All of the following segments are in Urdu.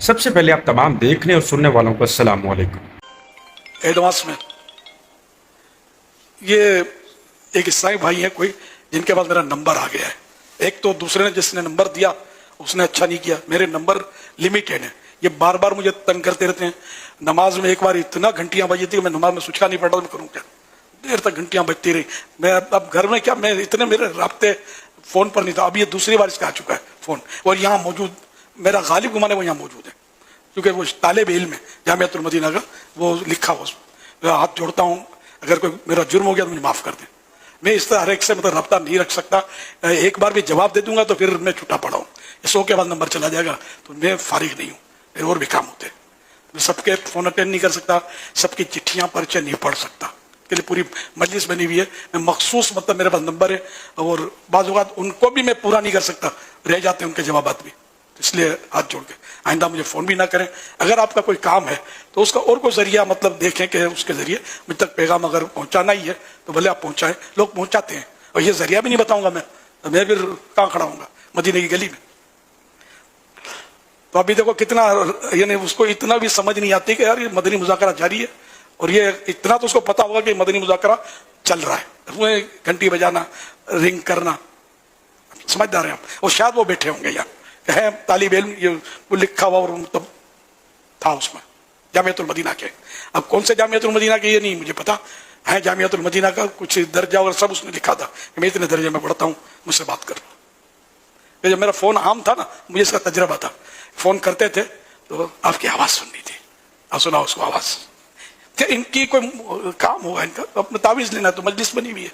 سب سے پہلے آپ تمام دیکھنے اور سننے والوں کو السلام علیکم۔ ایڈوانس میں یہ ایک عیسائی بھائی ہیں کوئی جن کے پاس میرا نمبر آ گیا ہے۔ ایک تو دوسرے نے جس نے نمبر دیا اس نے اچھا نہیں کیا، میرے نمبر لمیٹڈ ہیں، یہ بار بار مجھے تنگ کرتے رہتے ہیں۔ نماز میں ایک بار اتنا گھنٹیاں بجی تھی کہ میں نماز میں سوچا نہیں پڑتا، میں کروں کیا، دیر تک گھنٹیاں بجتی رہی۔ میں اب گھر میں کیا، میں اتنے میرے رابطے فون پر نہیں تھا، اب یہ دوسری بار اس کا آ چکا ہے فون، اور یہاں موجود میرا غالب گمان ہے وہ یہاں موجود ہے، کیونکہ وہ طالب علم ہے جامعۃ المدینہ کا، وہ لکھا ہوا اس میں ہاتھ جوڑتا ہوں، اگر کوئی میرا جرم ہو گیا تو مجھے معاف کر دیں۔ میں اس طرح ہر ایک سے رابطہ نہیں رکھ سکتا، ایک بار بھی جواب دے دوں گا تو پھر میں چھٹا پڑا ہوں، 100 کے بعد نمبر چلا جائے گا تو میں فارغ نہیں ہوں، میرے اور بھی کام ہوتے ہیں۔ میں سب کے فون اٹینڈ نہیں کر سکتا، سب کی چٹھیاں پرچے نہیں پڑھ سکتا، کے لیے پوری مجلس بنی ہوئی ہے، میں مخصوص مطلب میرے پاس نمبر ہے، اور بعض اوقات ان کو بھی میں پورا نہیں کر سکتا، رہ جاتے ہیں ان کے جوابات بھی، اس لیے ہاتھ جوڑ کے آئندہ مجھے فون بھی نہ کریں۔ اگر آپ کا کوئی کام ہے تو اس کا اور کوئی ذریعہ مطلب دیکھیں کہ اس کے ذریعے مجھ تک پیغام اگر پہنچانا ہی ہے تو بھلے آپ پہنچائیں، لوگ پہنچاتے ہیں، اور یہ ذریعہ بھی نہیں بتاؤں گا میں تو میں پھر کہاں کھڑا ہوں گا مدینے کی گلی میں۔ تو ابھی دیکھو کتنا، یعنی اس کو اتنا بھی سمجھ نہیں آتی کہ یار یہ مدنی مذاکرہ جاری ہے، اور یہ اتنا تو اس کو پتا ہوگا کہ مدنی مذاکرہ چل رہا ہے، اس میں گھنٹی بجانا، رنگ کرنا، سمجھدار ہیں آپ، اور شاید وہ بیٹھے ہوں گے یار ہے طالب علم، یہ وہ لکھا ہوا اور مطلب تھا اس میں جامعۃ المدینہ کے۔ اب کون سے جامعۃ المدینہ کے یہ نہیں مجھے پتا ہے، جامعۃ المدینہ کا کچھ درجہ اور سب اس نے لکھا تھا کہ میں اتنے درجے میں پڑھتا ہوں، مجھ سے بات کر۔ جب میرا فون عام تھا نا، مجھے اس کا تجربہ تھا، فون کرتے تھے تو آپ کی آواز سننی تھی، آپ سنا اس کو آواز، کہ ان کی کوئی کام ہوگا، ان کا اپنا تعویذ لینا، تو مجلس بنی ہوئی ہے،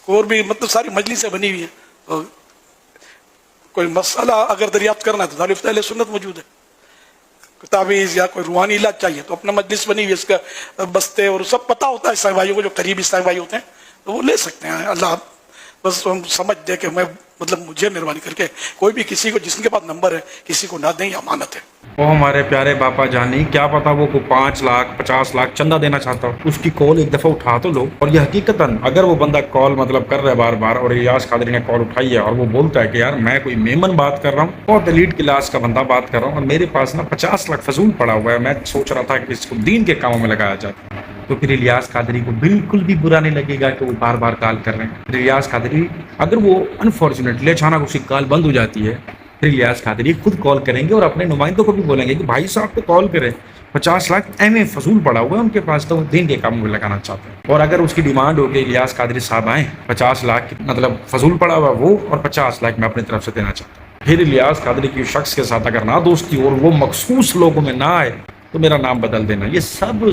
اور بھی مطلب ساری مجلسیں بنی ہوئی ہیں، کوئی مسئلہ اگر دریافت کرنا ہے تو طالب اہل سنت موجود ہے، تعویذ یا کوئی روحانی علاج چاہیے تو اپنا مجلس بنی ہوئی ہے، اس کا بستے اور سب پتہ ہوتا ہے عیسائی بھائیوں کو، جو قریبی عیسائی بھائی ہوتے ہیں تو وہ لے سکتے ہیں۔ اللہ بس ہم سمجھ دے کہ میں مطلب مجھے مہربانی کر کے کوئی بھی کسی کو جس کے پاس نمبر ہے کسی کو نہ دیں، یہ امانت ہے۔ وہ ہمارے پیارے باپا جانی، کیا پتا وہ کو 5 لاکھ 50 لاکھ چندہ دینا چاہتا ہو، اس کی کال ایک دفعہ اٹھا تو لو۔ اور یہ حقیقتاً اگر وہ بندہ کال مطلب کر رہا ہے بار بار، اور الیاس قادری نے کال اٹھائی ہے اور وہ بولتا ہے کہ یار میں کوئی میمن بات کر رہا ہوں، بہت ایلیٹ کلاس کا بندہ بات کر رہا ہوں، اور میرے پاس نا 50 لاکھ فضول پڑا ہوا ہے، میں سوچ رہا تھا کہ اس کو دین کے کاموں میں لگایا جائے، تو پھر الیاس قادری کو بالکل بھی برا نہیں لگے گا کہ وہ بار بار کال کر رہے ہیں۔ پھر الیاس قادری اگر وہ انفارچونیٹلی اچانک اس کی کال بند ہو جاتی ہے، پھر الیاس قادری خود کال کریں گے اور اپنے نمائندوں کو بھی بولیں گے کہ بھائی صاحب کو کال کریں، 50 لاکھ ایم فضول پڑا ہوا ہے ان کے پاس، تو وہ دین کے کاموں میں لگانا چاہتے ہیں۔ اور اگر اس کی ڈیمانڈ ہو کہ الیاس قادری صاحب آئیں، 50 لاکھ مطلب فضول پڑا ہوا وہ، اور 50 لاکھ میں اپنی طرف سے دینا چاہتا ہوں، پھر الیاس قادری کی شخص کے ساتھ اگر نہ دوستی اور وہ مخصوص لوگوں میں نہ آئے تو میرا نام بدل دینا، یہ سب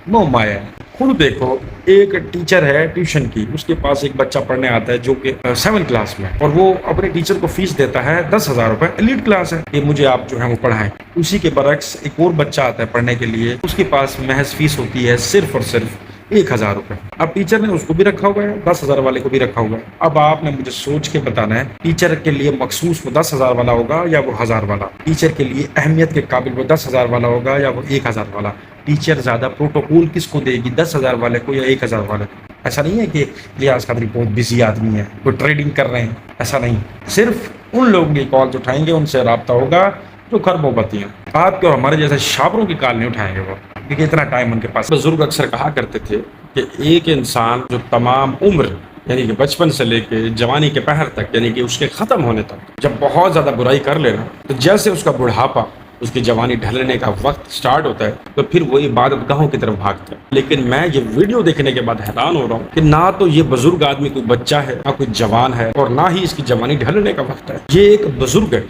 نو مایا ہے۔ خود دیکھو، ایک ٹیچر ہے ٹیوشن کی، اس کے پاس ایک بچہ پڑھنے آتا ہے جو کہ 7 کلاس میں، اور وہ اپنے ٹیچر کو فیس دیتا ہے 10,000 روپے، ایلیٹ کلاس ہے، کہ مجھے آپ جو ہے وہ پڑھائیں۔ اسی کے برعکس ایک اور بچہ آتا ہے پڑھنے کے لیے، اس کے پاس محض فیس ہوتی ہے صرف اور صرف 1,000 روپے۔ اب ٹیچر نے اس کو بھی رکھا ہوا ہے، 10,000 والے کو بھی رکھا ہوا ہے۔ اب آپ نے مجھے سوچ کے بتانا ہے ٹیچر کے لیے مخصوص وہ 10,000 والا ہوگا یا وہ 1,000 والا، ٹیچر کے لیے اہمیت کے قابل وہ 10,000 والا ہوگا یا وہ 1,000 والا، ٹیچر زیادہ پروٹوکول کس کو دے گی، 10,000 والے کو یا 1,000 والے کو؟ ایسا نہیں ہے کہ الیاس قادری بہت بزی آدمی ہے، کوئی ٹریڈنگ کر رہے ہیں، ایسا نہیں، صرف ان لوگوں کی کال اٹھائیں گے، ان سے رابطہ ہوگا جو خربوں بتی ہیں، آپ کے اور ہمارے جیسے شابروں کی کال نہیں اٹھائیں گے وہ، کیونکہ اتنا ٹائم ان کے پاس۔ بزرگ اکثر کہا کرتے تھے کہ ایک انسان جو تمام عمر یعنی کہ بچپن سے لے کے جوانی کے پہر تک، یعنی کہ اس کے ختم ہونے تک جب بہت زیادہ برائی کر لینا، تو جیسے اس کا بڑھاپا، اس کی جوانی ڈھلنے کا وقت سٹارٹ ہوتا ہے تو پھر وہ عبادت گاہوں کی طرف بھاگتا ہے۔ لیکن میں یہ ویڈیو دیکھنے کے بعد حیران ہو رہا ہوں کہ نہ تو یہ بزرگ آدمی کوئی بچہ ہے، نہ کوئی جوان ہے، اور نہ ہی اس کی جوانی ڈھلنے کا وقت ہے، یہ ایک بزرگ ہے،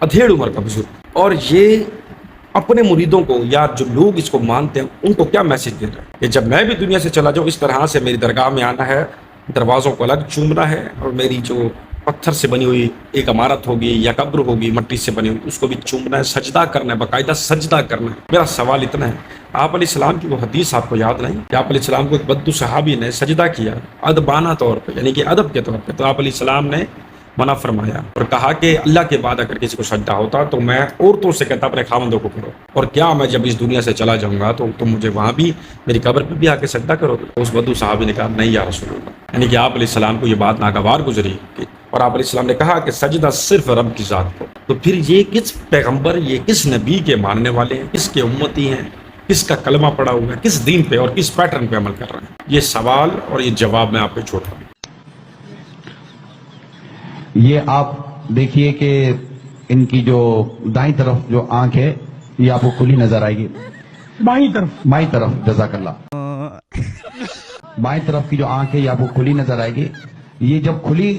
ادھیڑ عمر کا بزرگ، اور یہ اپنے مریدوں کو یا جو لوگ اس کو مانتے ہیں ان کو کیا میسج دے رہا ہے کہ جب میں بھی دنیا سے چلا جاؤں، اس طرح سے میری درگاہ میں آنا ہے، دروازوں کو الگ چومنا ہے، اور میری جو پتھر سے بنی ہوئی ایک عمارت ہوگی یا قبر ہوگی مٹی سے بنی ہوئی، اس کو بھی چومنا ہے، سجدہ کرنا ہے، باقاعدہ سجدہ کرنا ہے۔ میرا سوال اتنا ہے، آپ علیہ السلام کی وہ حدیث آپ کو یاد نہیں کہ آپ علیہ السلام کو ایک بدو صحابی نے سجدہ کیا ادبانہ طور پہ، یعنی کہ ادب کے طور پہ، تو آپ علیہ السلام نے منع فرمایا اور کہا کہ اللہ کے بعد اگر کسی کو سجدہ ہوتا تو میں عورتوں سے کہتا اپنے خاوندوں کو کرو، اور کیا میں جب اس دنیا سے چلا جاؤں گا تو تم مجھے وہاں بھی میری قبر پہ بھی آ کے سجدہ کرو گے؟ اس بدو صحابی نے کہا نہیں یا رسول اللہ، یعنی کہ آپ علیہ السلام کو یہ بات ناگوار گزری، اور آپ علیہ السلام نے کہا کہ سجدہ صرف رب کی ذات کو۔ تو پھر یہ کس پیغمبر، یہ کس نبی کے ماننے والے ہیں، کس کے امتی ہیں، کس کا کلمہ پڑا ہوا ہے، کس دین پہ اور کس پیٹرن پہ عمل کر رہے ہیں؟ یہ سوال اور یہ جواب میں آپ پہ چھوڑ رہا ہوں۔ یہ آپ دیکھیے کہ ان کی جو دائیں طرف جو آنکھ ہے یہ آپ کو کھلی نظر آئے گی، بائیں طرف جزاک اللہ، بائیں طرف کی جو آنکھ ہے یہ آپ کو کھلی نظر آئے گی۔ یہ جب کھلی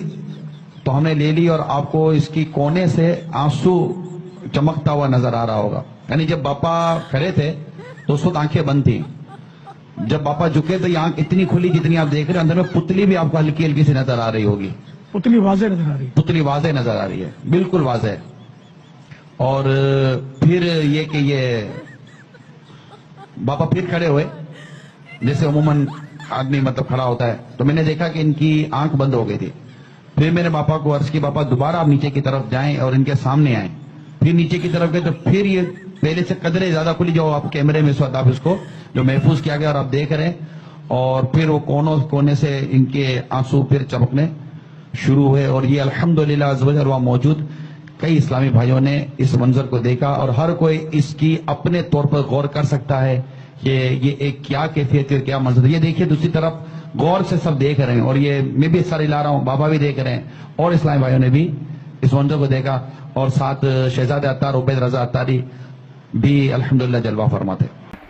تو ہم نے لے لی اور آپ کو اس کی کونے سے آنسو چمکتا ہوا نظر آ رہا ہوگا، یعنی جب باپا کھڑے تھے تو اس وقت آنکھیں بند تھیں، جب باپا جھکے تو یہ آنکھ اتنی کھلی جتنی آپ دیکھ رہے ہیں، اندر میں پتلی بھی آپ کو ہلکی ہلکی سی نظر آ رہی ہوگی، پتلی واضح نظر آ رہی ہے، پتلی واضح نظر آ رہی ہے، بالکل واضح۔ اور پھر یہ کہ یہ باپا پھر کھڑے ہوئے، جیسے عموماً آدمی مطلب کھڑا ہوتا ہے، تو میں نے دیکھا کہ ان کی آنکھ بند ہو گئی تھی۔ پھر میں نے باپا کو عرض کی باپا دوبارہ آپ نیچے کی طرف جائیں اور ان کے سامنے آئیں، پھر نیچے کی طرف گئے تو پھر یہ پہلے سے قدرے زیادہ کھلی، جو آپ کیمرے میں اس وقت آپ اس کو جو محفوظ کیا گیا اور آپ دیکھ رہے ہیں، اور پھر وہ کونے سے ان کے آنسو پھر چمکنے شروع ہوئے۔ اور یہ الحمدللہ عز و جل وہاں موجود کئی اسلامی بھائیوں نے اس منظر کو دیکھا، اور ہر کوئی اس کی اپنے طور پر غور کر سکتا ہے کہ یہ ایک کیا کیفیت ہے، کیا منظر ہے۔ یہ دیکھیے دوسری طرف غور سے سب دیکھ رہے ہیں، اور یہ میں بھی ساری لا رہا ہوں، بابا بھی دیکھ رہے ہیں، اور اسلامی بھائیوں نے بھی اس منظر کو دیکھا، اور ساتھ شہزاد عطار عبید رضا عطاری بھی الحمدللہ جلوہ فرماتے۔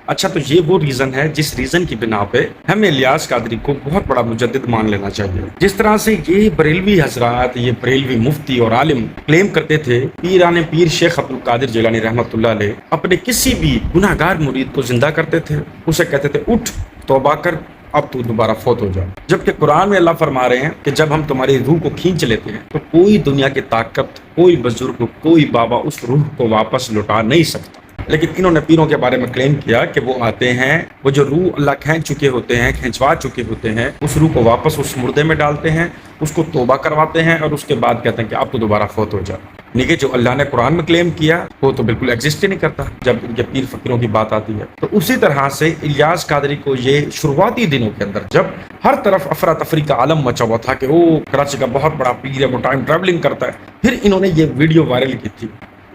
اچھا، تو یہ وہ ریزن ہے جس ریزن کی بنا پہ ہمیں الیاس قادری کو بہت بڑا مجدد مان لینا چاہیے۔ جس طرح سے یہ بریلوی حضرات، یہ بریلوی مفتی اور عالم کلیم کرتے تھے پیران پیر شیخ عبد القادر جیلانی رحمۃ اللہ علیہ اپنے کسی بھی گناہگار مرید کو زندہ کرتے تھے، اسے کہتے تھے اٹھ توبہ کر، اب تو دوبارہ فوت ہو جا۔ جبکہ قرآن میں اللہ فرما رہے ہیں کہ جب ہم تمہاری روح کو کھینچ لیتے ہیں تو کوئی دنیا کی طاقت، کوئی بزرگ، کوئی بابا اس روح کو واپس لوٹا نہیں سکتا۔ لیکن انہوں نے پیروں کے بارے میں کلیم کیا کہ وہ آتے ہیں، وہ جو روح اللہ کھینچ چکے ہوتے ہیں، کھینچوا چکے ہوتے ہیں، اس روح کو واپس اس مردے میں ڈالتے ہیں، اس کو توبہ کرواتے ہیں، اور اس کے بعد کہتے ہیں کہ اب تو دوبارہ فوت ہو جا۔ نہیں کہ جو اللہ نے قرآن میں کلیم کیا وہ تو بالکل ایگزسٹ ہی نہیں کرتا جب ان کے پیر فقیروں کی بات آتی ہے۔ تو اسی طرح سے الیاس قادری کو یہ شروعاتی دنوں کے اندر جب ہر طرف افراتفری کا عالم مچا ہوا تھا کہ وہ کراچی کا بہت بڑا پیر ہے، وہ ٹائم ٹریولنگ کرتا ہے، پھر انہوں نے یہ ویڈیو وائرل کی تھی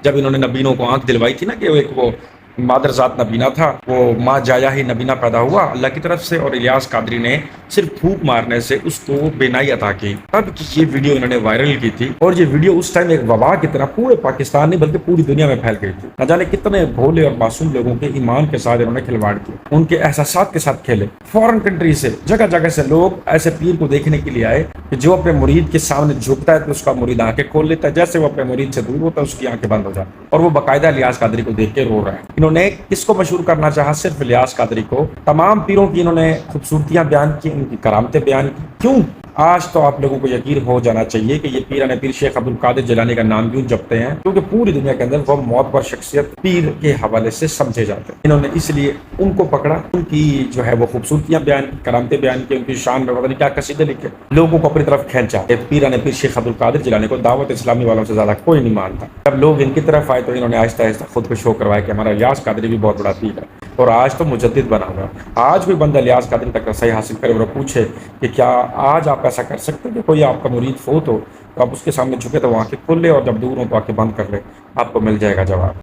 جب انہوں نے نبینوں کو آنکھ دلوائی تھی نا کہ وہ مادر ذات نبینا تھا، وہ ماں جایا ہی نبینا پیدا ہوا اللہ کی طرف سے، اور الیاس قادری نے صرف پھونک مارنے سے اس کو بینائی عطا کی، تب یہ ویڈیو انہوں نے وائرل کی تھی۔ اور یہ ویڈیو اس ٹائم ایک وبا کی طرح پورے پاکستان نہیں بلکہ پوری دنیا میں پھیل گئی تھی۔ نہ جانے کتنے بھولے اور معصوم لوگوں کے ایمان کے ساتھ انہوں نے کھلواڑ کیا، ان کے احساسات کے ساتھ کھیلے۔ فورن کنٹری سے جگہ جگہ سے لوگ ایسے پیر کو دیکھنے کے لیے آئے کہ جو اپنے مرید کے سامنے جھکتا ہے تو اس کا مرید آنکھیں کھول لیتا ہے، جیسے وہ اپنے مرید سے دور ہوتا ہے اس کی آنکھیں بند ہو جاتی، اور وہ باقاعدہ الیاس قادری کو دیکھ کے رو رہا ہے۔ انہوں نے کس کو مشہور کرنا چاہا؟ صرف الیاس قادری کو۔ تمام پیروں کی انہوں نے خوبصورتیاں بیان کی، ان کی کرامتیں بیان کی۔ کیوں؟ آج تو آپ لوگوں کو یقین ہو جانا چاہیے کہ یہ پیران پیر شیخ عبد القادر جیلانی کا نام کیوں جپتے ہیں، کیونکہ پوری دنیا کے اندر وہ معتبر شخصیت پیر کے حوالے سے سمجھے جاتے ہیں۔ انہوں نے اس لیے ان کو پکڑا، ان کی جو ہے وہ خوبصورتیاں بیان کی، کرامتیں بیان کی، ان کی شان میں پتہ نہیں کیا قصیدے لکھے، لوگوں کو اپنی طرف کھینچا۔ پیران پیر شیخ عبد القادر جیلانی کو دعوت اسلامی والوں سے زیادہ کوئی نہیں مانتا۔ جب لوگ ان کی طرف آئے تو انہوں نے آہستہ آہستہ خود کو شو کروایا کہ ہمارا الیاس قادری بھی بہت بڑا پیر ہے، اور آج تو مجدد بنا ہوا۔ آج کوئی بندہ الیاس قادری تک رسائی حاصل کرے اور پوچھے کہ کیا آج آپ ایسا کر سکتے ہیں کہ کوئی آپ کا مرید فوت ہو تو آپ اس کے سامنے جھکے تو وہ آنکھیں کھول لے، اور جب دور ہو تو آنکھیں بند کر لے، آپ کو مل جائے گا جواب۔